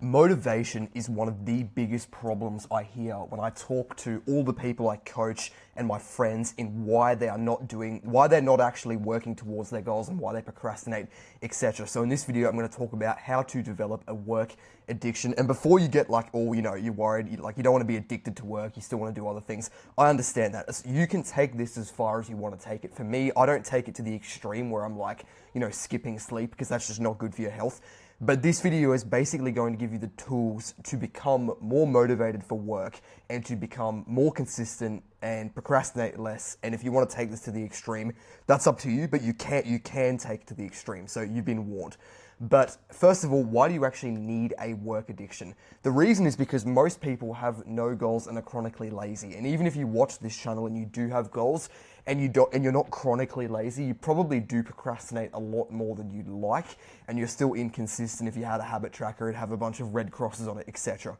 Motivation is one of the biggest problems I hear when I talk to all the people I coach and my friends in why they're not actually working towards their goals and why they procrastinate, etc. So in this video, I'm going to talk about how to develop a work addiction. And before you get you're worried, you don't want to be addicted to work, you still want to do other things. I understand that. You can take this as far as you want to take it. For me, I don't take it to the extreme where I'm skipping sleep, because that's just not good for your health. But this video is basically going to give you the tools to become more motivated for work and to become more consistent and procrastinate less. And if you want to take this to the extreme, that's up to you, but you can take it to the extreme. So you've been warned. But first of all, why do you actually need a work addiction? The reason is because most people have no goals and are chronically lazy. And even if you watch this channel and you do have goals and you're not chronically lazy, you probably do procrastinate a lot more than you'd like, and you're still inconsistent. If you had a habit tracker, it'd have a bunch of red crosses on it, etc.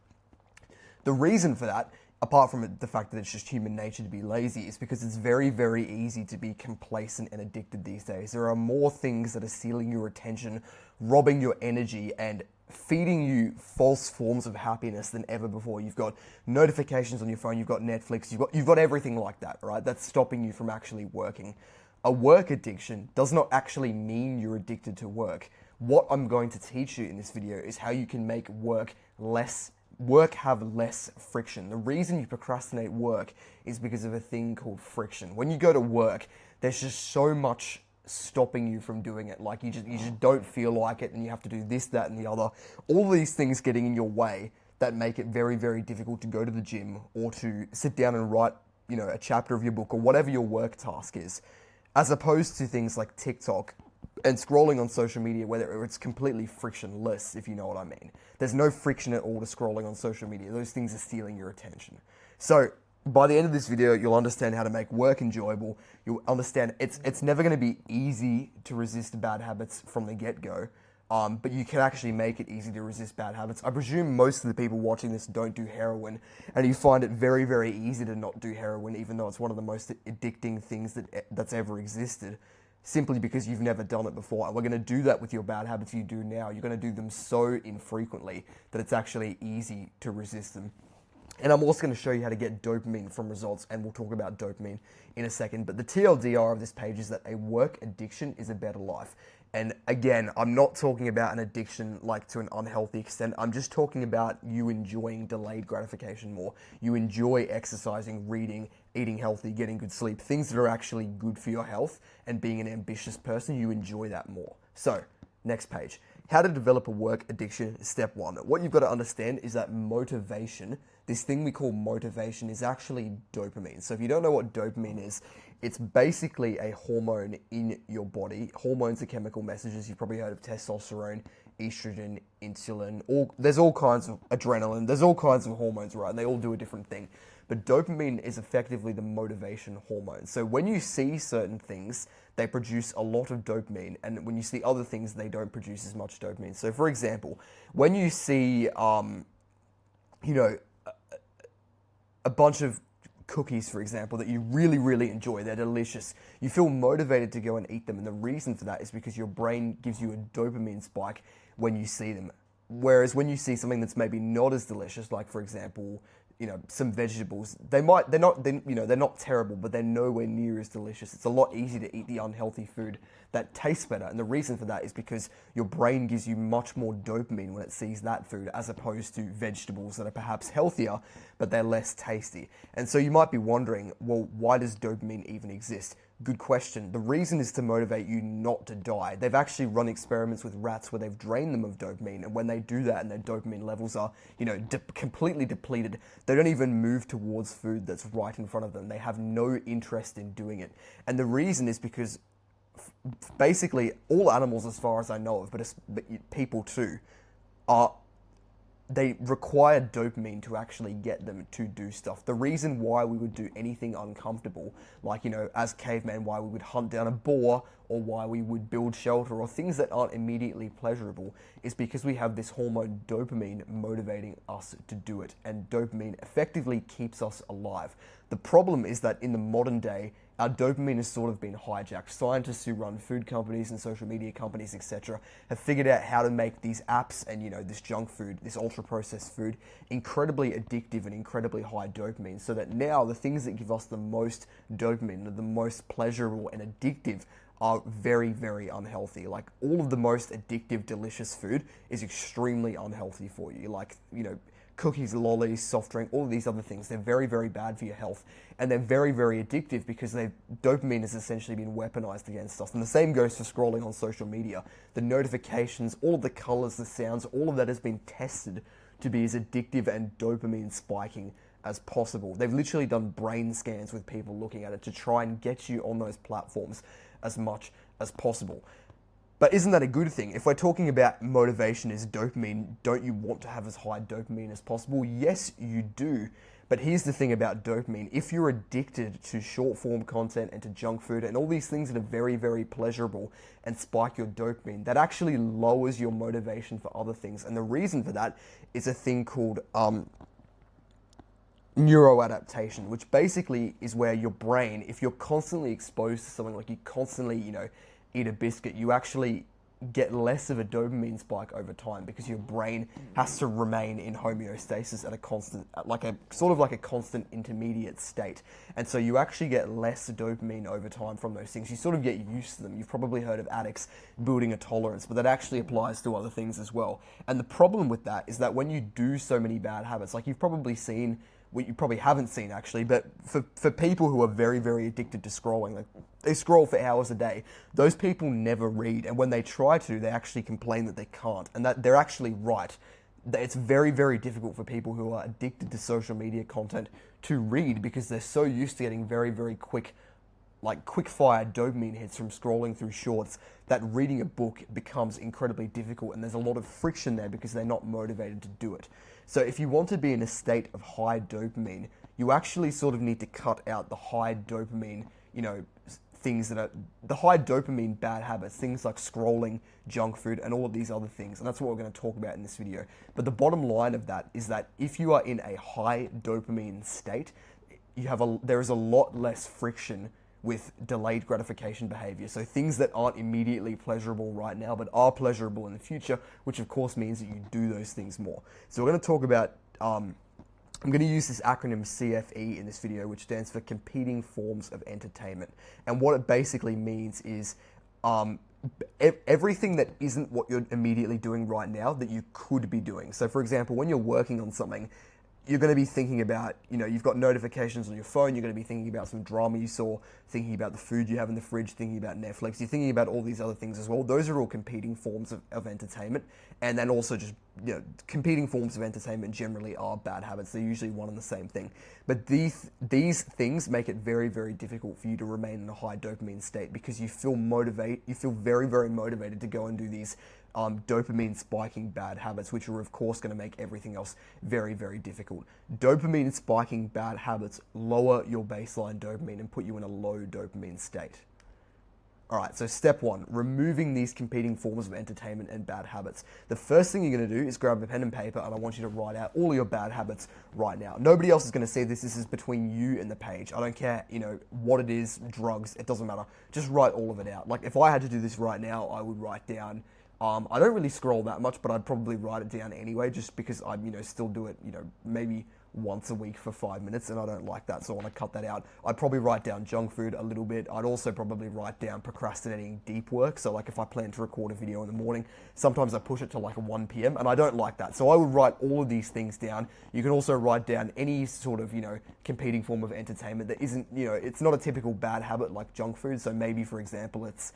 The reason for that, apart from the fact that it's just human nature to be lazy, is because it's very, very easy to be complacent and addicted these days. There are more things that are stealing your attention, robbing your energy, and feeding you false forms of happiness than ever before. You've got notifications on your phone, you've got Netflix, you've got everything like that, right? That's stopping you from actually working. A work addiction does not actually mean you're addicted to work. What I'm going to teach you in this video is how you can make work have less friction. The reason you procrastinate work is because of a thing called friction. When you go to work, there's just so much stopping you from doing it. Like you just don't feel like it, and you have to do this, that, and the other. All these things getting in your way that make it very, very difficult to go to the gym or to sit down and write, a chapter of your book or whatever your work task is, as opposed to things like TikTok and scrolling on social media, whether it's completely frictionless, if you know what I mean. There's no friction at all to scrolling on social media. Those things are stealing your attention. So by the end of this video, you'll understand how to make work enjoyable. You'll understand it's never going to be easy to resist bad habits from the get-go, but you can actually make it easy to resist bad habits. I presume most of the people watching this don't do heroin, and you find it very, very easy to not do heroin, even though it's one of the most addicting things that's ever existed, simply because you've never done it before. And we're going to do that with your bad habits you do now. You're going to do them so infrequently that it's actually easy to resist them. And I'm also going to show you how to get dopamine from results, and we'll talk about dopamine in a second. But the TLDR of this page is that a work addiction is a better life. And again, I'm not talking about an addiction like to an unhealthy extent. I'm just talking about you enjoying delayed gratification more. You enjoy exercising, reading, eating healthy, getting good sleep, things that are actually good for your health, and being an ambitious person, you enjoy that more. So, next page. How to develop a work addiction is step one. What you've got to understand is that motivation, this thing we call motivation, is actually dopamine. So if you don't know what dopamine is, it's basically a hormone in your body. Hormones are chemical messages. You've probably heard of testosterone, estrogen, insulin. There's all kinds of adrenaline. There's all kinds of hormones, right? And they all do a different thing. But dopamine is effectively the motivation hormone. So when you see certain things, they produce a lot of dopamine. And when you see other things, they don't produce as much dopamine. So for example, when you see, a bunch of cookies, for example, that you really, really enjoy, they're delicious, you feel motivated to go and eat them. And the reason for that is because your brain gives you a dopamine spike when you see them. Whereas when you see something that's maybe not as delicious, like for example, some vegetables, they're not terrible, but they're nowhere near as delicious. It's a lot easier to eat the unhealthy food that tastes better. And the reason for that is because your brain gives you much more dopamine when it sees that food, as opposed to vegetables that are perhaps healthier, but they're less tasty. And so you might be wondering, well, why does dopamine even exist? Good question. The reason is to motivate you not to die. They've actually run experiments with rats where they've drained them of dopamine, and when they do that and their dopamine levels are, completely depleted, they don't even move towards food that's right in front of them. They have no interest in doing it. And the reason is because basically all animals, as far as I know of, but people too, they require dopamine to actually get them to do stuff. The reason why we would do anything uncomfortable, like, as cavemen, why we would hunt down a boar or why we would build shelter or things that aren't immediately pleasurable is because we have this hormone dopamine motivating us to do it, and dopamine effectively keeps us alive. The problem is that in the modern day, our dopamine has sort of been hijacked. Scientists who run food companies and social media companies, etc., have figured out how to make these apps and, this junk food, this ultra-processed food, incredibly addictive and incredibly high dopamine, so that now the things that give us the most dopamine, the most pleasurable and addictive, are very, very unhealthy. Like, all of the most addictive, delicious food is extremely unhealthy for you. Like, cookies, lollies, soft drink, all of these other things, they're very, very bad for your health. And they're very, very addictive because dopamine has essentially been weaponized against us. And the same goes for scrolling on social media. The notifications, all of the colors, the sounds, all of that has been tested to be as addictive and dopamine spiking as possible. They've literally done brain scans with people looking at it to try and get you on those platforms as much as possible. But isn't that a good thing? If we're talking about motivation is dopamine, don't you want to have as high dopamine as possible? Yes, you do. But here's the thing about dopamine. If you're addicted to short form content and to junk food and all these things that are very, very pleasurable and spike your dopamine, that actually lowers your motivation for other things. And the reason for that is a thing called neuroadaptation, which basically is where your brain, if you're constantly exposed to something, like you constantly, eat a biscuit, you actually get less of a dopamine spike over time because your brain has to remain in homeostasis at a constant, like a constant intermediate state. And so you actually get less dopamine over time from those things. You sort of get used to them. You've probably heard of addicts building a tolerance, but that actually applies to other things as well. And the problem with that is that when you do so many bad habits, like you've probably seen, what you probably haven't seen actually, but for people who are very, very addicted to scrolling, like they scroll for hours a day, those people never read. And when they try to, they actually complain that they can't. And that they're actually right. It's very, very difficult for people who are addicted to social media content to read because they're so used to getting very, very quick fire dopamine hits from scrolling through shorts, that reading a book becomes incredibly difficult, and there's a lot of friction there because they're not motivated to do it. So if you want to be in a state of high dopamine, you actually sort of need to cut out the high dopamine, things that are the high dopamine bad habits, things like scrolling, junk food, and all of these other things. And that's what we're going to talk about in this video. But the bottom line of that is that if you are in a high dopamine state, there is a lot less friction with delayed gratification behavior. So things that aren't immediately pleasurable right now, but are pleasurable in the future, which of course means that you do those things more. So we're going to talk about, I'm going to use this acronym CFE in this video, which stands for Competing Forms of Entertainment. And what it basically means is everything that isn't what you're immediately doing right now that you could be doing. So for example, when you're working on something, you're going to be thinking about, you've got notifications on your phone, you're going to be thinking about some drama you saw, thinking about the food you have in the fridge, thinking about Netflix, you're thinking about all these other things as well. Those are all competing forms of entertainment. And then also just, competing forms of entertainment generally are bad habits. They're usually one and the same thing. But these things make it very, very difficult for you to remain in a high dopamine state because you feel very, very motivated to go and do these dopamine spiking bad habits, which are of course going to make everything else very, very difficult. Dopamine spiking bad habits lower your baseline dopamine and put you in a low dopamine state. Alright, so step one, removing these competing forms of entertainment and bad habits. The first thing you're going to do is grab a pen and paper, and I want you to write out all your bad habits right now. Nobody else is going to see this. This is between you and the page. I don't care, what it is, drugs, it doesn't matter. Just write all of it out. Like if I had to do this right now, I would write down, I don't really scroll that much, but I'd probably write it down anyway, just because I, still do it, maybe once a week for 5 minutes, and I don't like that, so I want to cut that out. I'd probably write down junk food a little bit. I'd also probably write down procrastinating deep work. So like if I plan to record a video in the morning, sometimes I push it to like 1 p.m. and I don't like that. So I would write all of these things down. You can also write down any sort of, competing form of entertainment that isn't, it's not a typical bad habit like junk food. So maybe, for example, it's,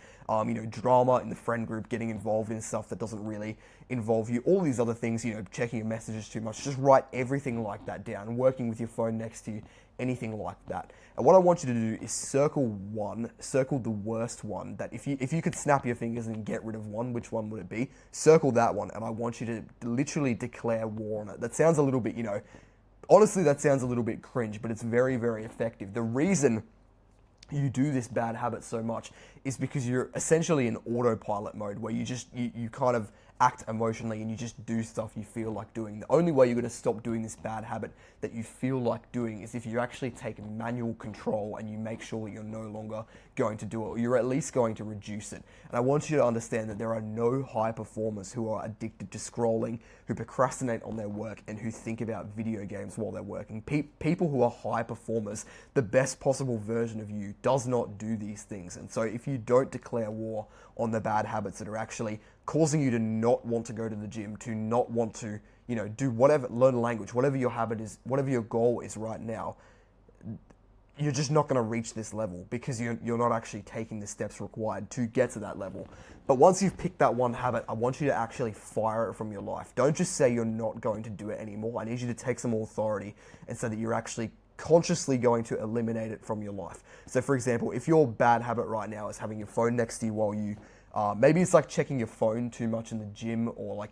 drama in the friend group, getting involved in stuff that doesn't really involve you, all these other things, checking your messages too much. Just write everything like that down, working with your phone next to you, anything like that. And what I want you to do is circle the worst one, that if you could snap your fingers and get rid of one, which one would it be? Circle that one, and I want you to literally declare war on it. That sounds a little bit, honestly, that sounds a little bit cringe, but it's very, very effective. The reason you do this bad habit so much is because you're essentially in autopilot mode where you kind of act emotionally and you just do stuff you feel like doing. The only way you're going to stop doing this bad habit that you feel like doing is if you actually take manual control and you make sure that you're no longer going to do it, or you're at least going to reduce it. And I want you to understand that there are no high performers who are addicted to scrolling, who procrastinate on their work, and who think about video games while they're working. People who are high performers, the best possible version of you, does not do these things. And so if you don't declare war on the bad habits that are actually causing you to not want to go to the gym, to not want to, do whatever, learn a language, whatever your habit is, whatever your goal is right now, you're just not going to reach this level because you're not actually taking the steps required to get to that level. But once you've picked that one habit, I want you to actually fire it from your life. Don't just say you're not going to do it anymore. I need you to take some authority and say that you're actually consciously going to eliminate it from your life. So for example, if your bad habit right now is having your phone next to you while you, maybe it's like checking your phone too much in the gym, or like,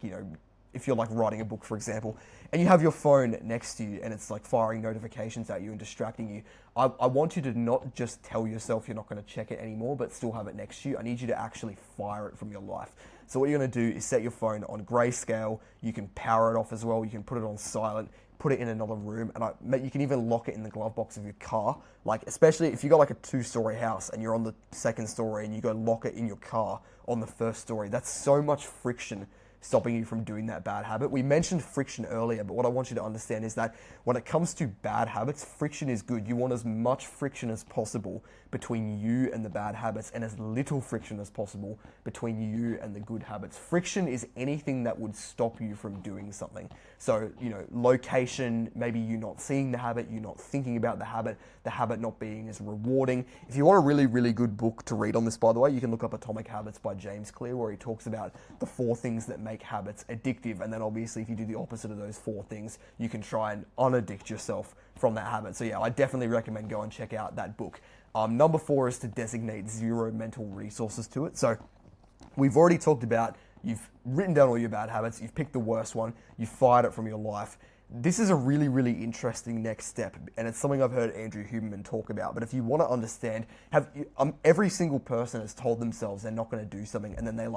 if you're like writing a book, for example, and you have your phone next to you and it's like firing notifications at you and distracting you, I want you to not just tell yourself you're not going to check it anymore, but still have it next to you. I need you to actually fire it from your life. So what you're going to do is set your phone on grayscale. You can power it off as well. You can put it on silent, put it in another room, and you can even lock it in the glove box of your car. Like, especially if you got like a 2-story house and you're on the 2nd story and you go lock it in your car on the 1st story, that's so much friction stopping you from doing that bad habit. We mentioned friction earlier, but what I want you to understand is that when it comes to bad habits, friction is good. You want as much friction as possible between you and the bad habits, and as little friction as possible between you and the good habits. Friction is anything that would stop you from doing something. So, location, maybe you not seeing the habit, you not thinking about the habit not being as rewarding. If you want a really, really good book to read on this, by the way, you can look up Atomic Habits by James Clear, where he talks about the 4 things that make habits addictive. And then obviously if you do the opposite of those 4 things, you can try and unaddict yourself from that habit. So yeah, I definitely recommend go and check out that book. Number 4 is to designate 0 mental resources to it. So we've already talked about, you've written down all your bad habits, you've picked the worst one, you've fired it from your life. This is a really, really interesting next step, and it's something I've heard Andrew Huberman talk about. But if you want to understand, every single person has told themselves they're not going to do something, and then they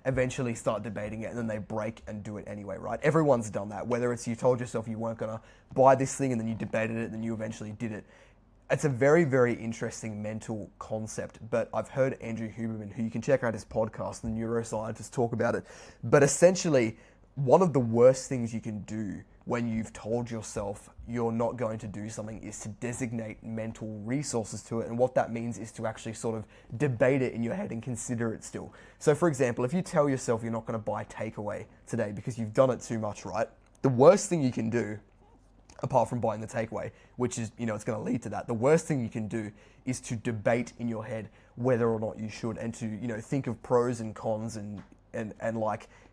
eventually start debating it, and then they break and do it anyway, right? Everyone's done that. Whether it's you told yourself you weren't going to buy this thing, and then you debated it, and then you eventually did it. It's a very, very interesting mental concept, but I've heard Andrew Huberman, who you can check out his podcast, The Neuroscientist, talk about it. But essentially, one of the worst things you can do when you've told yourself you're not going to do something is to designate mental resources to it. And what that means is to actually sort of debate it in your head and consider it still. So for example, if you tell yourself you're not going to buy takeaway today because you've done it too much, right? The worst thing you can do, apart from buying the takeaway, which is, it's going to lead to that, the worst thing you can do is to debate in your head whether or not you should, and to, think of pros and cons and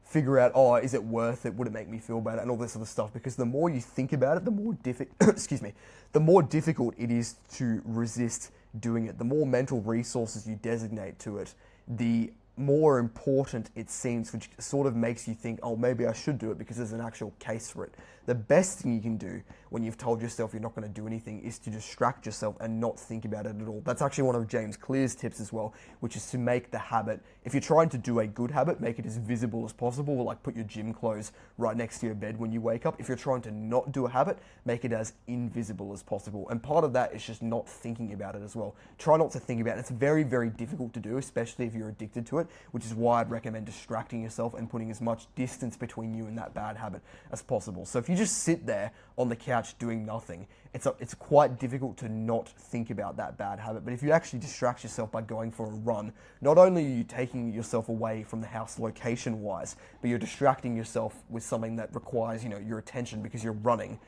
figure out, is it worth it? Would it make me feel better? And all this other stuff. Because the more you think about it, the more the more difficult it is to resist doing it. The more mental resources you designate to it, the more important it seems, which sort of makes you think, maybe I should do it because there's an actual case for it. The best thing you can do when you've told yourself you're not going to do anything is to distract yourself and not think about it at all. That's actually one of James Clear's tips as well, which is to make the habit, if you're trying to do a good habit, make it as visible as possible, like put your gym clothes right next to your bed when you wake up. If you're trying to not do a habit, make it as invisible as possible. And part of that is just not thinking about it as well. Try not to think about it. It's very, very difficult to do, especially if you're addicted to it, which is why I'd recommend distracting yourself and putting as much distance between you and that bad habit as possible. So if you just sit there on the couch doing nothing, it's quite difficult to not think about that bad habit. But if you actually distract yourself by going for a run, not only are you taking yourself away from the house location-wise, but you're distracting yourself with something that requires, your attention because you're running,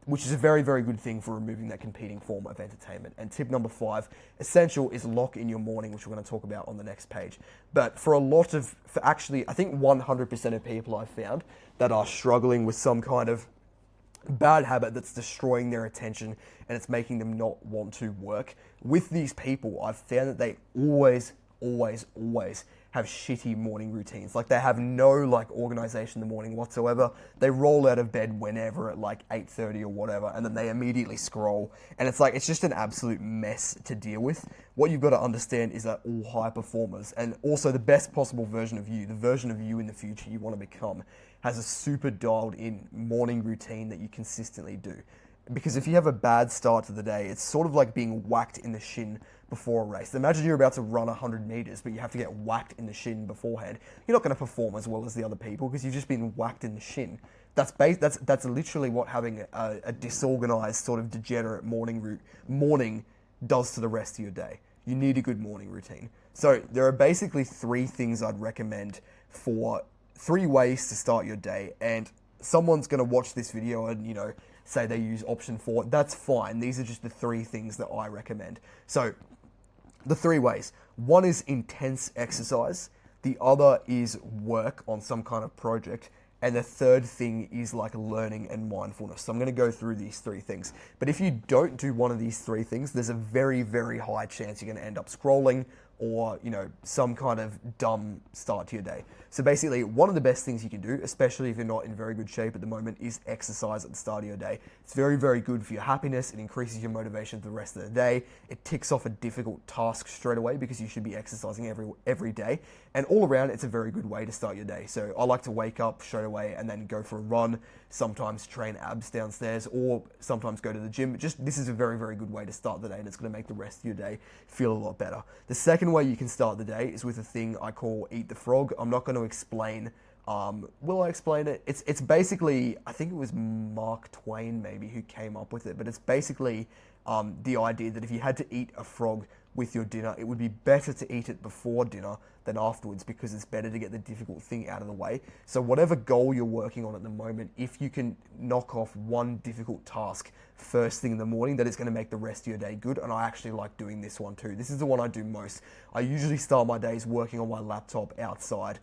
which is a very, very good thing for removing that competing form of entertainment. And tip number 5, essential, is lock in your morning, which we're going to talk about on the next page. But I think 100% of people I've found that are struggling with some kind of bad habit that's destroying their attention and it's making them not want to work, with these people, I've found that they always have shitty morning routines. Like, they have no like organization in the morning whatsoever. They roll out of bed whenever at like 8:30 or whatever, and then they immediately scroll. And it's like, it's just an absolute mess to deal with. What you've got to understand is that all high performers, and also the best possible version of you, the version of you in the future you want to become, has a super dialed in morning routine that you consistently do. Because if you have a bad start to the day, it's sort of like being whacked in the shin before a race. Imagine you're about to run 100 meters, but you have to get whacked in the shin beforehand. You're not going to perform as well as the other people because you've just been whacked in the shin. That's literally what having a disorganized, sort of degenerate morning does to the rest of your day. You need a good morning routine. So there are basically three things I'd recommend for 3 ways to start your day. And someone's going to watch this video and, you know, say they use option 4. That's fine. These are just the 3 things that I recommend. So the 3 ways. One is intense exercise. The other is work on some kind of project. And the third thing is like learning and mindfulness. So I'm going to go through these 3 things. But if you don't do one of these 3 things, there's a very, very high chance you're going to end up scrolling or, you know, some kind of dumb start to your day. So basically, one of the best things you can do, especially if you're not in very good shape at the moment, is exercise at the start of your day. It's very, very good for your happiness. It increases your motivation for the rest of the day. It ticks off a difficult task straight away because you should be exercising every day. And all around, it's a very good way to start your day. So I like to wake up straight away and then go for a run, sometimes train abs downstairs, or sometimes go to the gym. This is a very, very good way to start the day, and it's going to make the rest of your day feel a lot better. The second way you can start the day is with a thing I call Eat the Frog. I'm not going to explain. Will I explain it? It's basically, I think it was Mark Twain maybe who came up with it, but it's basically the idea that if you had to eat a frog with your dinner, it would be better to eat it before dinner than afterwards because it's better to get the difficult thing out of the way. So whatever goal you're working on at the moment, if you can knock off one difficult task first thing in the morning, that is going to make the rest of your day good. And I actually like doing this one too. This is the one I do most. I usually start my days working on my laptop outside,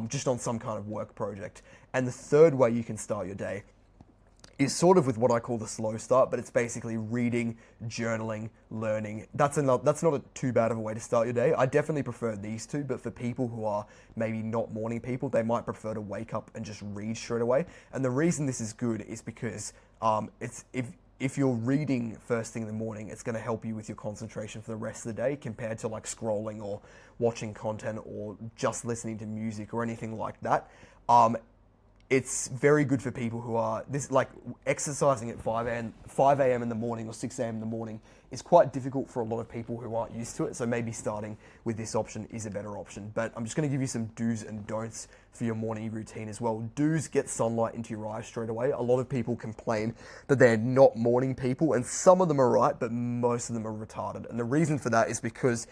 just on some kind of work project. And the third way you can start your day is sort of with what I call the slow start, but it's basically reading, journaling, learning. That's not too bad of a way to start your day. I definitely prefer these two, but for people who are maybe not morning people, they might prefer to wake up and just read straight away. And the reason this is good is because if you're reading first thing in the morning, it's going to help you with your concentration for the rest of the day compared to like scrolling or watching content or just listening to music or anything like that. It's very good for people who are exercising at 5 a.m. in the morning or 6 a.m. in the morning is quite difficult for a lot of people who aren't used to it. So maybe starting with this option is a better option. But I'm just going to give you some do's and don'ts for your morning routine as well. Do's: get sunlight into your eyes straight away. A lot of people complain that they're not morning people, and some of them are right, but most of them are retarded. And the reason for that is because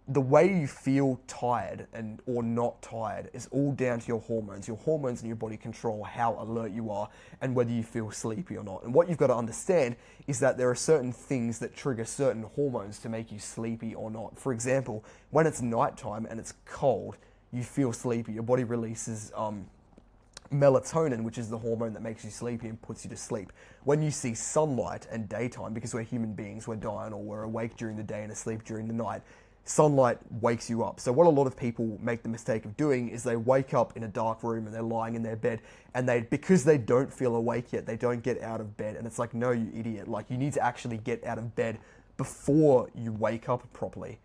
the way you feel tired or not tired is all down to your hormones. Your hormones in your body control how alert you are and whether you feel sleepy or not. And what you've got to understand is that there are certain things that trigger certain hormones to make you sleepy or not. For example, when it's nighttime and it's cold, you feel sleepy. Your body releases melatonin, which is the hormone that makes you sleepy and puts you to sleep. When you see sunlight and daytime, because we're human beings, we're diurnal, we're awake during the day and asleep during the night, sunlight wakes you up. So what a lot of people make the mistake of doing is they wake up in a dark room and they're lying in their bed, and because they don't feel awake yet, they don't get out of bed. And it's like, no, you idiot. Like, you need to actually get out of bed before you wake up properly.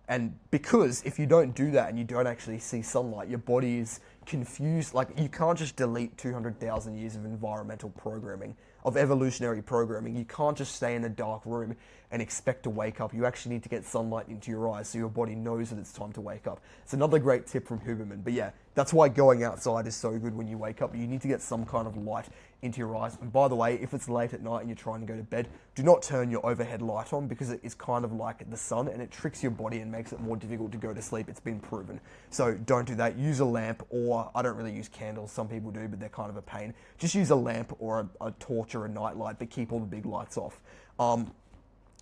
And because if you don't do that and you don't actually see sunlight, your body is confused. Like, you can't just delete 200,000 years of environmental programming, of evolutionary programming. You can't just stay in a dark room and expect to wake up. You actually need to get sunlight into your eyes so your body knows that it's time to wake up. It's another great tip from Huberman. But yeah, that's why going outside is so good when you wake up. You need to get some kind of light into your eyes. And by the way, if it's late at night and you're trying to go to bed, do not turn your overhead light on because it is kind of like the sun and it tricks your body and makes it more difficult to go to sleep. It's been proven. So don't do that. Use a lamp, or I don't really use candles. Some people do, but they're kind of a pain. Just use a lamp or a torch or a night light, but keep all the big lights off.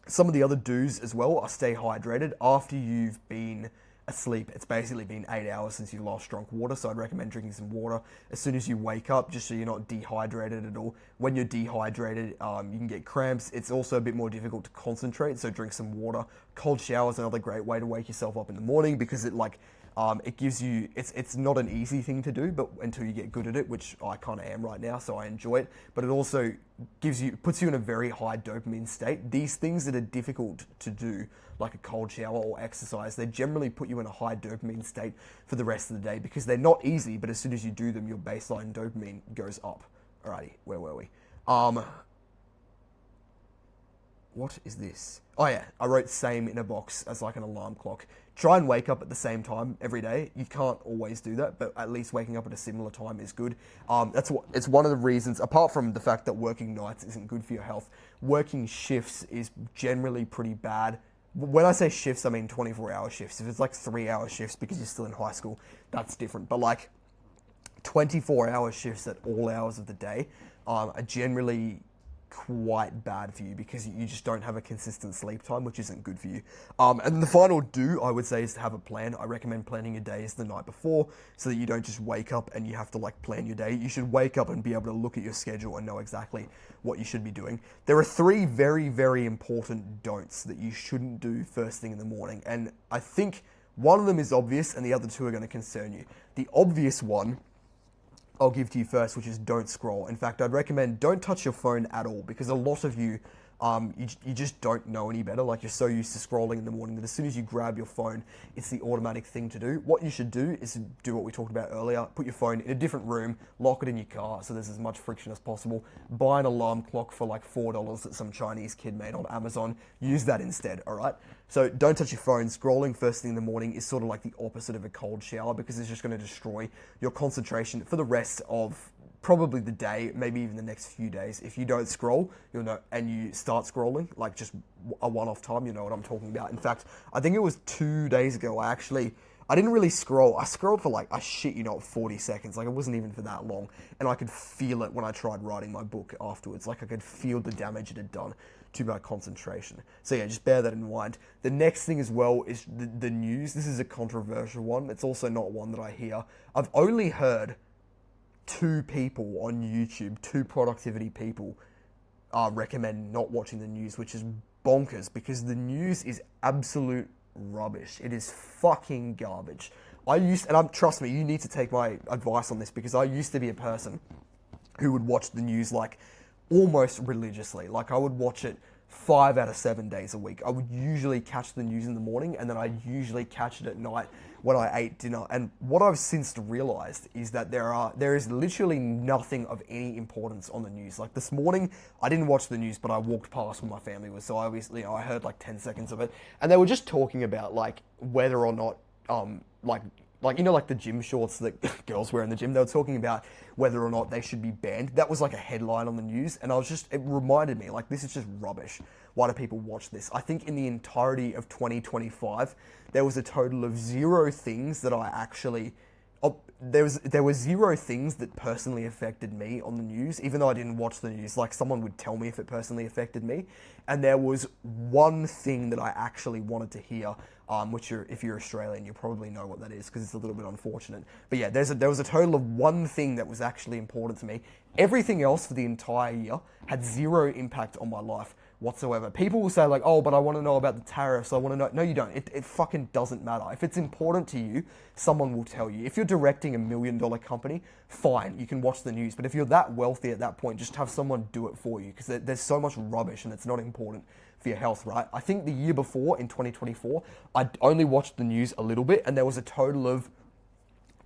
Some of the other do's as well are stay hydrated. After you've been asleep, it's basically been 8 hours since you last drank water, so I'd recommend drinking some water as soon as you wake up, just so you're not dehydrated at all. When you're dehydrated, you can get cramps. It's also a bit more difficult to concentrate, so drink some water. Cold showers, another great way to wake yourself up in the morning because it It gives you, it's not an easy thing to do, but until you get good at it, which I kind of am right now, so I enjoy it. But it also puts you in a very high dopamine state. These things that are difficult to do, like a cold shower or exercise, they generally put you in a high dopamine state for the rest of the day because they're not easy, but as soon as you do them, your baseline dopamine goes up. Alrighty, where were we? What is this? Oh yeah, I wrote same in a box as like an alarm clock. Try and wake up at the same time every day. You can't always do that, but at least waking up at a similar time is good. It's one of the reasons, apart from the fact that working nights isn't good for your health, working shifts is generally pretty bad. When I say shifts, I mean 24-hour shifts. If it's like 3-hour shifts because you're still in high school, that's different. But like 24-hour shifts at all hours of the day are generally quite bad for you because you just don't have a consistent sleep time, which isn't good for you. And the final do, I would say, is to have a plan. I recommend planning your days the night before so that you don't just wake up and you have to like plan your day. You should wake up and be able to look at your schedule and know exactly what you should be doing. There are 3 very, very important don'ts that you shouldn't do first thing in the morning. And I think one of them is obvious and the other 2 are going to concern you. The obvious one I'll give to you first, which is don't scroll. In fact, I'd recommend don't touch your phone at all because a lot of you, you just don't know any better. Like you're so used to scrolling in the morning that as soon as you grab your phone, it's the automatic thing to do. What you should do is do what we talked about earlier. Put your phone in a different room, lock it in your car so there's as much friction as possible. Buy an alarm clock for like $4 that some Chinese kid made on Amazon. Use that instead, all right? So don't touch your phone. Scrolling first thing in the morning is sort of like the opposite of a cold shower because it's just going to destroy your concentration for the rest of probably the day, maybe even the next few days. If you don't scroll, you'll know, and you start scrolling, like just a one-off time, you know what I'm talking about. In fact, I think it was 2 days ago, I didn't really scroll. I scrolled for like, I shit you not, 40 seconds. Like it wasn't even for that long. And I could feel it when I tried writing my book afterwards. Like I could feel the damage it had done to my concentration. So yeah, just bear that in mind. The next thing as well is the news. This is a controversial one. It's also not one that I hear. I've only heard 2 people on YouTube, 2 productivity people, recommend not watching the news, which is bonkers because the news is absolute rubbish. It is fucking garbage. Trust me, you need to take my advice on this because I used to be a person who would watch the news like almost religiously. Like I would watch it 5 out of 7 days a week. I would usually catch the news in the morning and then I'd usually catch it at night when I ate dinner. And what I've since realized is that there is literally nothing of any importance on the news. Like this morning, I didn't watch the news, but I walked past where my family was. So obviously, I heard like 10 seconds of it. And they were just talking about like whether or not, like the gym shorts that girls wear in the gym. They were talking about whether or not they should be banned. That was like a headline on the news, and it reminded me, like, this is just rubbish. Why do people watch this? I think in the entirety of 2025, there was a total of 0 things that I actually... there were 0 things that personally affected me on the news, even though I didn't watch the news. Like, someone would tell me if it personally affected me. And there was 1 thing that I actually wanted to hear, which if you're Australian, you probably know what that is because it's a little bit unfortunate. But yeah, there was a total of 1 thing that was actually important to me. Everything else for the entire year had 0 impact on my life whatsoever. People will say like, oh, but I want to know about the tariffs. I want to know. No, you don't. It fucking doesn't matter. If it's important to you, someone will tell you. If you're directing $1 million company, fine, you can watch the news. But if you're that wealthy at that point, just have someone do it for you because there's so much rubbish and it's not important for your health, right? I think the year before, in 2024, I only watched the news a little bit and there was a total of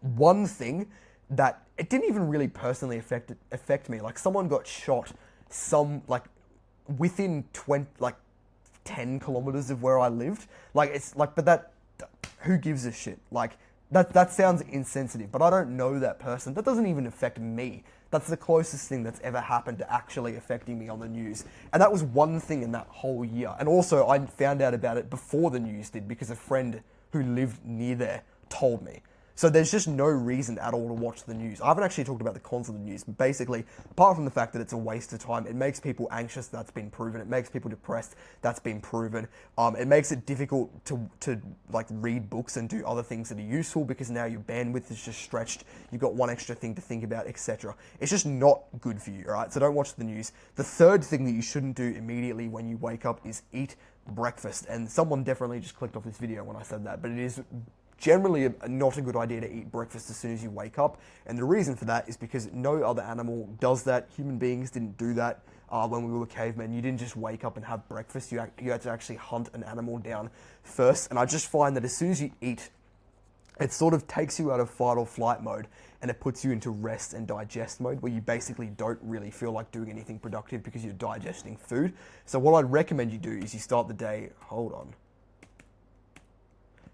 1 thing that it didn't even really personally affect me. Like someone got shot within 10 kilometers of where I lived. Like it's like, but that, who gives a shit? Like that sounds insensitive, but I don't know that person. That doesn't even affect me. That's the closest thing that's ever happened to actually affecting me on the news. And that was 1 thing in that whole year. And also I found out about it before the news did because a friend who lived near there told me. So there's just no reason at all to watch the news. I haven't actually talked about the cons of the news, but basically, apart from the fact that it's a waste of time, it makes people anxious, that's been proven. It makes people depressed, that's been proven. It makes it difficult to like read books and do other things that are useful because now your bandwidth is just stretched. You've got 1 extra thing to think about, etc. It's just not good for you, all right? So don't watch the news. The 3rd thing that you shouldn't do immediately when you wake up is eat breakfast. And someone definitely just clicked off this video when I said that, but it is generally not a good idea to eat breakfast as soon as you wake up. And the reason for that is because no other animal does that. Human beings didn't do that when we were cavemen. You didn't just wake up and have breakfast. You had to actually hunt an animal down first. And I just find that as soon as you eat, it sort of takes you out of fight or flight mode and it puts you into rest and digest mode where you basically don't really feel like doing anything productive because you're digesting food. So what I'd recommend you do is you start the day,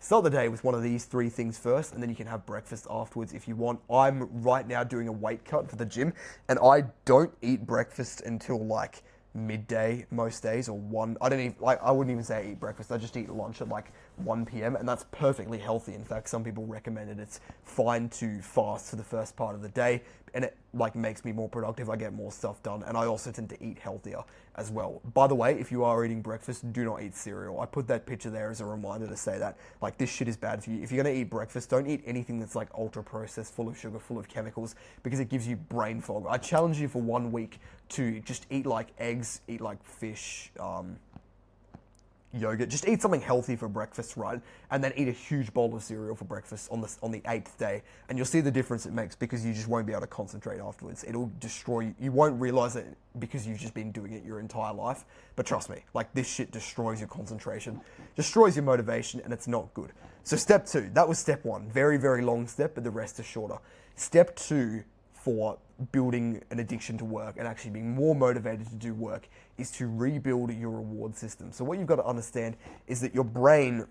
start the day with one of these 3 things first, and then you can have breakfast afterwards if you want. I'm right now doing a weight cut for the gym, and I don't eat breakfast until like midday most days, or 1. I don't even I wouldn't even say I eat breakfast. I just eat lunch at like 1 p.m. and that's perfectly healthy. In fact, some people recommend it. It's fine to fast for the first part of the day, and it like makes me more productive. I get more stuff done, and I also tend to eat healthier as well. By the way, if you are eating breakfast, do not eat cereal. I put that picture there as a reminder to say that like this shit is bad for you. If you're gonna eat breakfast, don't eat anything that's like ultra processed, full of sugar, full of chemicals, because it gives you brain fog. I challenge you for 1 week to just eat like eggs, eat like fish, yogurt, just eat something healthy for breakfast, right? And then eat a huge bowl of cereal for breakfast on the 8th day, and you'll see the difference it makes, because you just won't be able to concentrate afterwards. It'll destroy you. You won't realize it because you've just been doing it your entire life. But trust me, like this shit destroys your concentration, destroys your motivation, and it's not good. So step 2, that was step 1. Very, very long step, but the rest is shorter. Step 2 for building an addiction to work and actually being more motivated to do work is to rebuild your reward system. So what you've got to understand is that your brain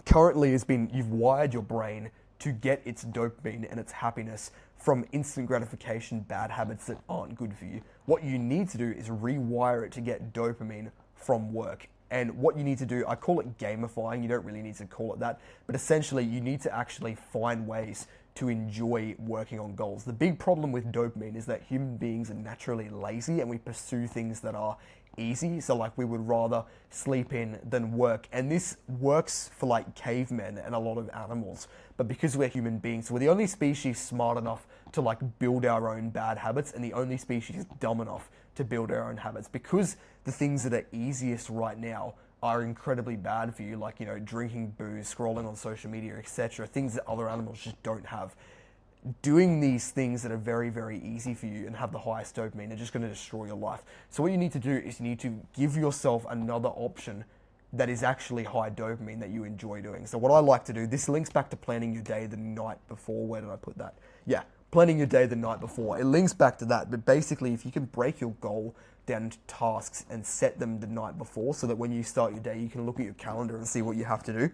currently you've wired your brain to get its dopamine and its happiness from instant gratification bad habits that aren't good for you. What you need to do is rewire it to get dopamine from work. And what you need to do, I call it gamifying. You don't really need to call it that, but essentially you need to actually find ways to enjoy working on goals. The big problem with dopamine is that human beings are naturally lazy and we pursue things that are easy. So like we would rather sleep in than work. And this works for like cavemen and a lot of animals. But because we're human beings, we're the only species smart enough to like build our own bad habits and the only species dumb enough to build our own habits. Because the things that are easiest right now are incredibly bad for you, like, you know, drinking booze, scrolling on social media, etc., things that other animals just don't have. Doing these things that are very, very easy for you and have the highest dopamine are just going to destroy your life. So what you need to do is you need to give yourself another option that is actually high dopamine that you enjoy doing. So what I like to do, this links back to planning your day the night before. Where did I put that? Yeah, planning your day the night before. It links back to that, but basically if you can break your goal down into tasks and set them the night before so that when you start your day, you can look at your calendar and see what you have to do.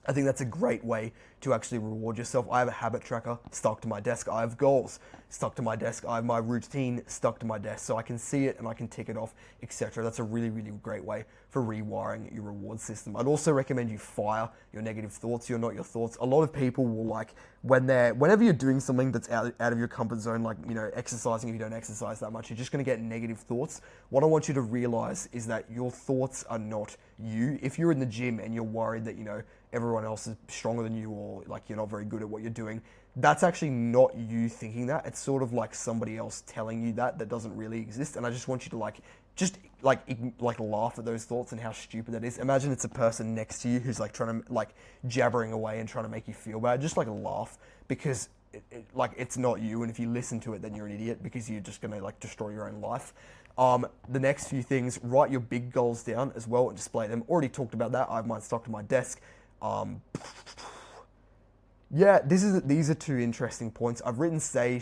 I think that's a great way to actually reward yourself. I have a habit tracker stuck to my desk. I have goals stuck to my desk. I have my routine stuck to my desk so I can see it and I can tick it off, etc. That's a really, really great way for rewiring your reward system. I'd also recommend you fire your negative thoughts. You're not your thoughts. A lot of people will like, whenever you're doing something that's out of your comfort zone, like, you know, exercising, if you don't exercise that much, you're just going to get negative thoughts. What I want you to realize is that your thoughts are not you. If you're in the gym and you're worried that, you know, everyone else is stronger than you or like you're not very good at what you're doing, that's actually not you thinking that. It's sort of like somebody else telling you that doesn't really exist. And I just want you to just laugh at those thoughts and how stupid that is. Imagine it's a person next to you who's like trying to jabbering away and trying to make you feel bad. Just laugh, because it's not you. And if you listen to it, then you're an idiot because you're just going to destroy your own life. The next few things, write your big goals down as well and display them. Already talked about that. I have mine stuck to my desk. Yeah, these are 2 interesting points. I've written stay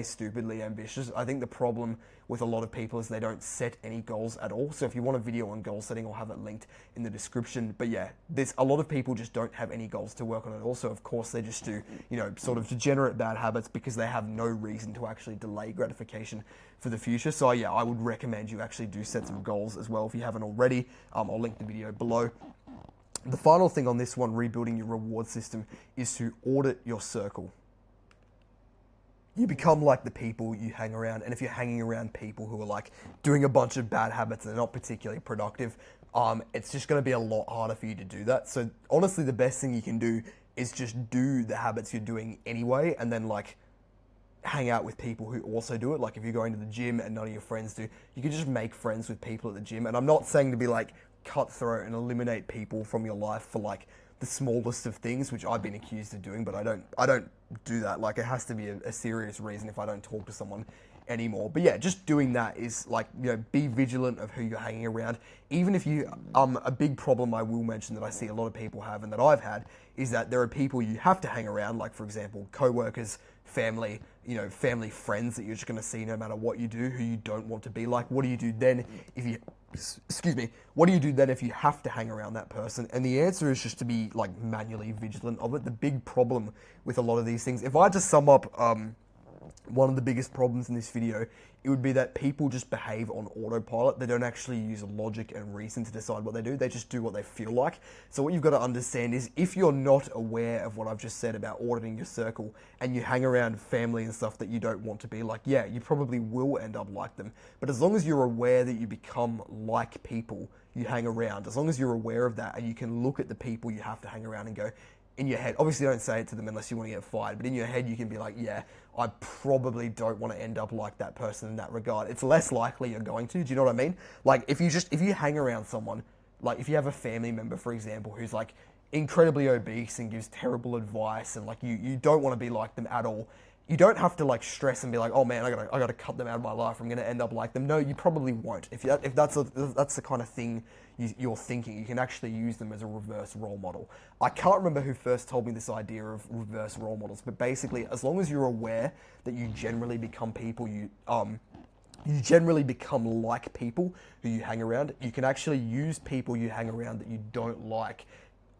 stupidly ambitious. I think the problem with a lot of people is they don't set any goals at all. So if you want a video on goal setting, I'll have it linked in the description. But yeah, there's a lot of people just don't have any goals to work on at all. So of course they just do, you know, sort of degenerate bad habits because they have no reason to actually delay gratification for the future. So yeah, I would recommend you actually do set some goals as well if you haven't already. I'll link the video below. The final thing on this one, rebuilding your reward system, is to audit your circle. You become like the people you hang around, and if you're hanging around people who are doing a bunch of bad habits and they're not particularly productive, it's just going to be a lot harder for you to do that. So honestly, the best thing you can do is just do the habits you're doing anyway, and then hang out with people who also do it. Like if you're going to the gym and none of your friends do, you can just make friends with people at the gym. And I'm not saying to be cutthroat and eliminate people from your life for the the smallest of things, which I've been accused of doing, but I don't do that. Like, it has to be a serious reason if I don't talk to someone anymore. But yeah, just doing that is like, be vigilant of who you're hanging around. Even if you, a big problem I will mention that I see a lot of people have and that I've had is that there are people you have to hang around, like for example, co-workers, family, family friends that you're just going to see no matter what you do, who you don't want to be like. What do you do then if you, what do you do then if you have to hang around that person? And the answer is just to be like manually vigilant of it. The big problem with a lot of these things, if I had to sum up, one of the biggest problems in this video, it would be that people just behave on autopilot. They don't actually use logic and reason to decide what they do. They just do what they feel like. So what you've got to understand is if you're not aware of what I've just said about auditing your circle and you hang around family and stuff that you don't want to be like, yeah, you probably will end up like them. But as long as you're aware that you become like people you hang around, as long as you're aware of that and you can look at the people you have to hang around and go, in your head, obviously don't say it to them unless you want to get fired, but in your head you can be like, yeah, I probably don't want to end up like that person in that regard. It's less likely you're going to, do you know what I mean? Like if you hang around someone, like if you have a family member, for example, who's like incredibly obese and gives terrible advice and like you don't want to be like them at all, you don't have to like stress and be like, oh man, I gotta cut them out of my life. I'm gonna end up like them. No, you probably won't. If that's the kind of thing you're thinking, you can actually use them as a reverse role model. I can't remember who first told me this idea of reverse role models, but basically, as long as you're aware that you generally become people you generally become like people who you hang around, you can actually use people you hang around that you don't like,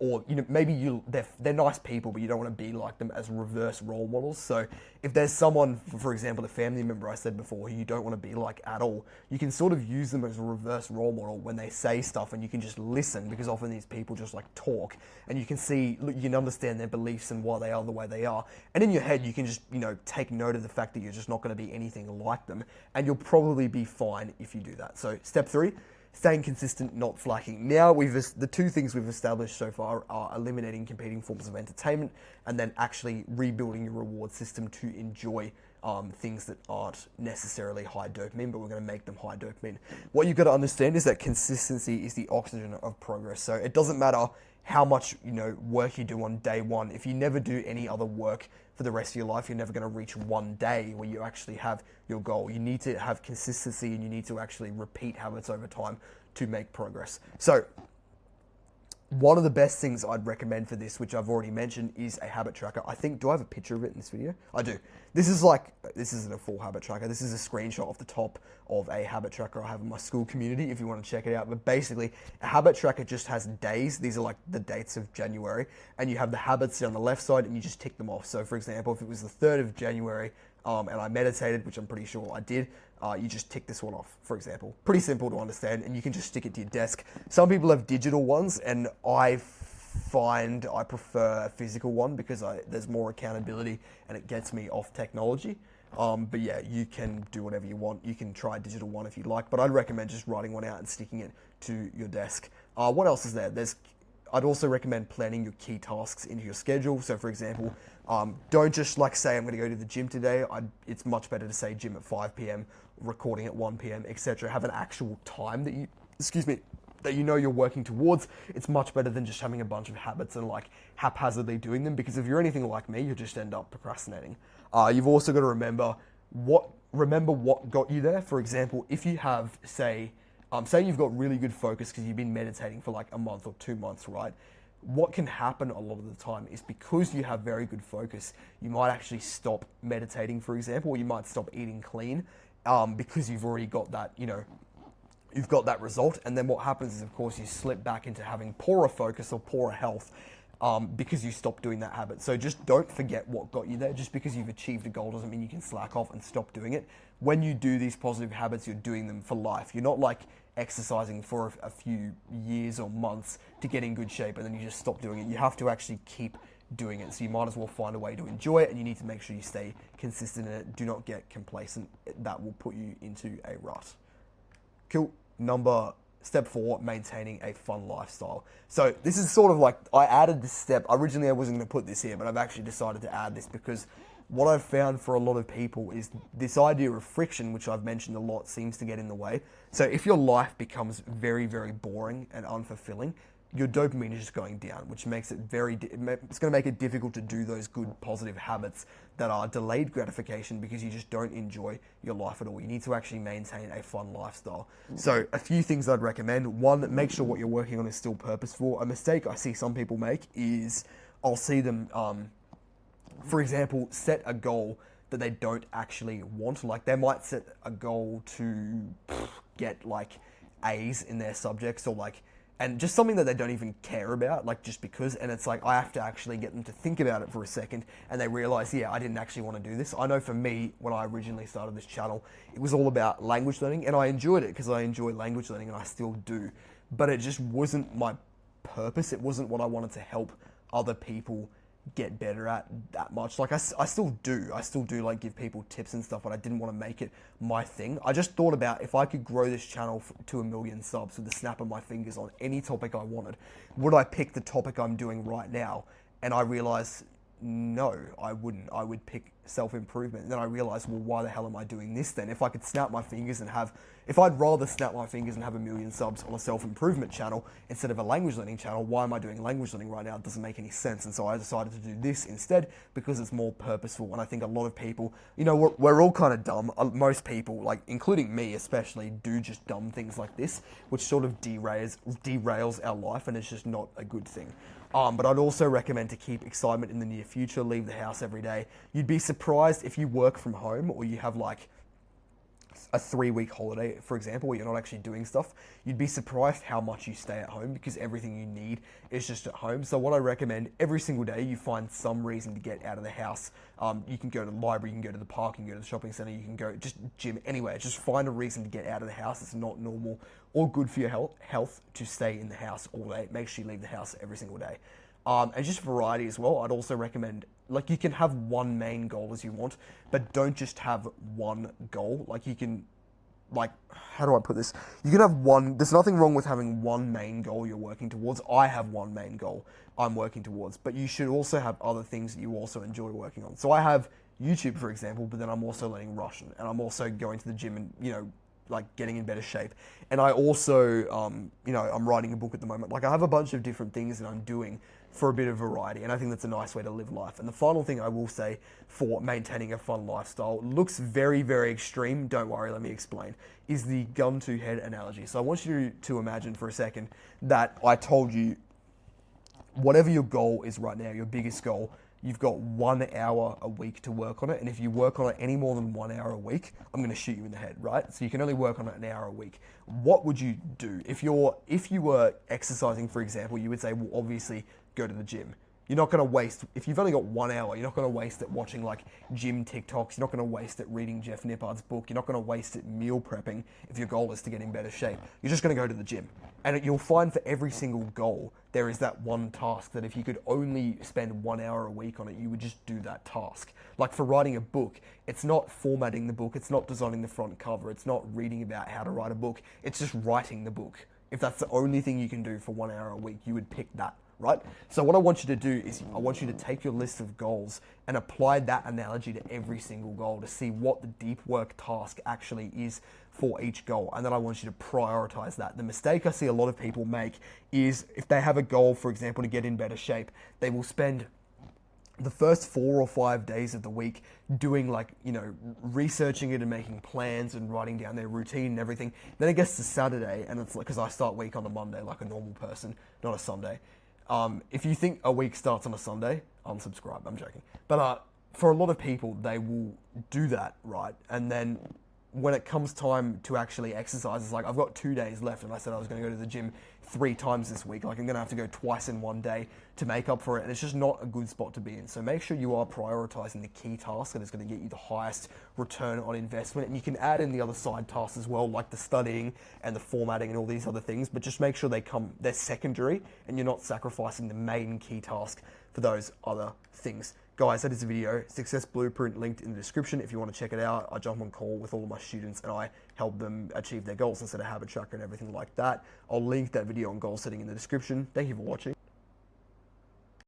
or maybe they're nice people, but you don't want to be like them, as reverse role models. So if there's someone, for example, a family member I said before, who you don't want to be like at all, you can sort of use them as a reverse role model when they say stuff, and you can just listen, because often these people just like talk, and you can see, you can understand their beliefs and why they are the way they are. And in your head, you can just, take note of the fact that you're just not going to be anything like them, and you'll probably be fine if you do that. So step 3, staying consistent, not slacking. Now, the two things we've established so far are eliminating competing forms of entertainment and then actually rebuilding your reward system to enjoy things that aren't necessarily high dopamine, but we're going to make them high dopamine. What you've got to understand is that consistency is the oxygen of progress. So it doesn't matter how much work you do on day one. If you never do any other work for the rest of your life, you're never going to reach one day where you actually have your goal. You need to have consistency, and you need to actually repeat habits over time to make progress. So one of the best things I'd recommend for this, which I've already mentioned, is a habit tracker. I think, do I have a picture of it in this video? I do. This isn't a full habit tracker. This is a screenshot off the top of a habit tracker I have in my school community if you want to check it out. But basically, a habit tracker just has days. These are like the dates of January, and you have the habits down the left side, and you just tick them off. So for example, if it was the 3rd of January, and I meditated, which I'm pretty sure I did, you just tick this one off, for example. Pretty simple to understand, and you can just stick it to your desk. Some people have digital ones, and I find I prefer a physical one because there's more accountability and it gets me off technology. But yeah, you can do whatever you want. You can try a digital one if you like, but I'd recommend just writing one out and sticking it to your desk. What else is there? I'd also recommend planning your key tasks into your schedule. So for example, don't just like say, I'm going to go to the gym today. It's much better to say gym at 5 p.m., recording at 1 p.m., etc. Have an actual time that you're working towards. It's much better than just having a bunch of habits and like haphazardly doing them, because if you're anything like me, you just end up procrastinating. You've also got to remember what got you there. For example, if you have, say you've got really good focus because you've been meditating for like a month or 2 months, right? What can happen a lot of the time is because you have very good focus, you might actually stop meditating, for example, or you might stop eating clean because you've already got that, you've got that result. And then what happens is, of course, you slip back into having poorer focus or poorer health because you stopped doing that habit. So just don't forget what got you there. Just because you've achieved a goal doesn't mean you can slack off and stop doing it. When you do these positive habits, you're doing them for life. You're not like exercising for a few years or months to get in good shape and then you just stop doing it. You have to actually keep doing it. So you might as well find a way to enjoy it, and you need to make sure you stay consistent in it. Do not get complacent. That will put you into a rut. Cool. Step 4, maintaining a fun lifestyle. So this is sort of like, I added this step. Originally I wasn't going to put this here, but I've actually decided to add this because what I've found for a lot of people is this idea of friction, which I've mentioned a lot, seems to get in the way. So if your life becomes very, very boring and unfulfilling, your dopamine is just going down, which makes it it's going to make it difficult to do those good positive habits that are delayed gratification because you just don't enjoy your life at all. You need to actually maintain a fun lifestyle. So a few things I'd recommend. One, make sure what you're working on is still purposeful. A mistake I see some people make is I'll see them, for example, set a goal that they don't actually want. Like they might set a goal to get like A's in their subjects or like, and just something that they don't even care about, like just because, and it's like I have to actually get them to think about it for a second, and they realize, yeah, I didn't actually want to do this. I know for me, when I originally started this channel, it was all about language learning, and I enjoyed it because I enjoy language learning, and I still do, but it just wasn't my purpose. It wasn't what I wanted to help other people get better at that much. Like I still do like give people tips and stuff, but I didn't want to make it my thing. I just thought about if I could grow this channel to 1 million subs with the snap of my fingers on any topic I wanted, would I pick the topic I'm doing right now? And I realized no, I wouldn't. I would pick self-improvement. And then I realized, well, why the hell am I doing this then? If I could snap my fingers and if I'd rather snap my fingers and have 1 million subs on a self-improvement channel instead of a language learning channel, why am I doing language learning right now? It doesn't make any sense. And so I decided to do this instead because it's more purposeful. And I think a lot of people, you know, we're all kind of dumb. Most people, like including me especially, do just dumb things like this, which sort of derails our life, and it's just not a good thing. But I'd also recommend to keep excitement in the near future, leave the house every day. You'd be surprised if you work from home or you have like a 3-week holiday, for example, where you're not actually doing stuff, you'd be surprised how much you stay at home because everything you need is just at home. So what I recommend, every single day you find some reason to get out of the house. You can go to the library, you can go to the park, you can go to the shopping center, you can go just gym, anywhere. Just find a reason to get out of the house. It's not normal or good for your health to stay in the house all day. Make sure you leave the house every single day. And just variety as well. I'd also recommend, like, you can have one main goal as you want, but don't just have one goal. Like, you can, like, how do I put this? You can have one, there's nothing wrong with having one main goal you're working towards. I have one main goal I'm working towards, but you should also have other things that you also enjoy working on. So I have YouTube, for example, but then I'm also learning Russian, and I'm also going to the gym and, you know, like getting in better shape. And I also, you know, I'm writing a book at the moment. Like I have a bunch of different things that I'm doing for a bit of variety, and I think that's a nice way to live life. And the final thing I will say for maintaining a fun lifestyle, looks very, very extreme, don't worry, let me explain, is the gun to head analogy. So I want you to imagine for a second that I told you whatever your goal is right now, your biggest goal, you've got 1 hour a week to work on it, and if you work on it any more than 1 hour a week, I'm going to shoot you in the head, right? So you can only work on it an hour a week. What would you do? If you were exercising, for example, you would say, well, obviously go to the gym. You're not going to waste, if you've only got 1 hour, you're not going to waste it watching like gym TikToks. You're not going to waste it reading Jeff Nippard's book. You're not going to waste it meal prepping if your goal is to get in better shape. You're just going to go to the gym. And you'll find for every single goal, there is that one task that if you could only spend 1 hour a week on it, you would just do that task. Like for writing a book, it's not formatting the book, it's not designing the front cover, it's not reading about how to write a book, it's just writing the book. If that's the only thing you can do for 1 hour a week, you would pick that. Right? So what I want you to do is I want you to take your list of goals and apply that analogy to every single goal to see what the deep work task actually is for each goal. And then I want you to prioritize that. The mistake I see a lot of people make is if they have a goal, for example, to get in better shape, they will spend the first 4 or 5 days of the week doing like, you know, researching it and making plans and writing down their routine and everything. Then it gets to Saturday and it's like, because I start week on a Monday like a normal person, not a Sunday. If you think a week starts on a Sunday, unsubscribe, I'm joking. But for a lot of people, they will do that, right? And then when it comes time to actually exercise, it's like, I've got 2 days left, and I said I was going to go to the gym 3 times this week. Like, I'm going to have to go twice in 1 day to make up for it, and it's just not a good spot to be in. So make sure you are prioritizing the key task that is going to get you the highest return on investment. And you can add in the other side tasks as well, like the studying and the formatting and all these other things, but just make sure they're secondary and you're not sacrificing the main key task for those other things. Guys, that is the video. Success Blueprint linked in the description if you want to check it out. I jump on call with all of my students and I help them achieve their goals instead of habit tracker and everything like that. I'll link that video on goal setting in the description. Thank you for watching.